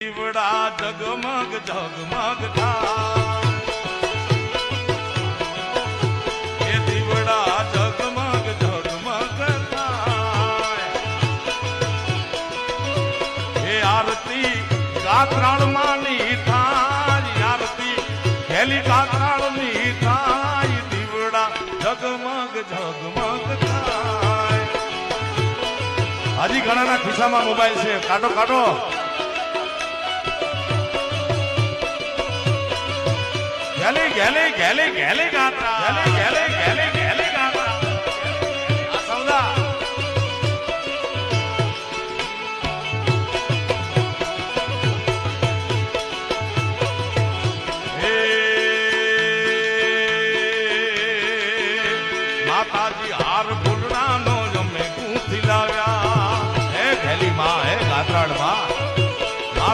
દીવડા જગમગ જગમગ થાય, એ દીવડા જગમગ જગમગ થાય, એ આરતી કાતરાળ માની થાય, આરતી હેલી કાતરાળ ની થાય, દીવડા જગમગ જગમગ થાય. હજી ઘણાના ખિસ્સામાં મોબાઈલ છે, કાઢો કાઢો. ગેલી ગેલી ગેલી ગેલી કાતરા, ગેલી ગેલી ગેલી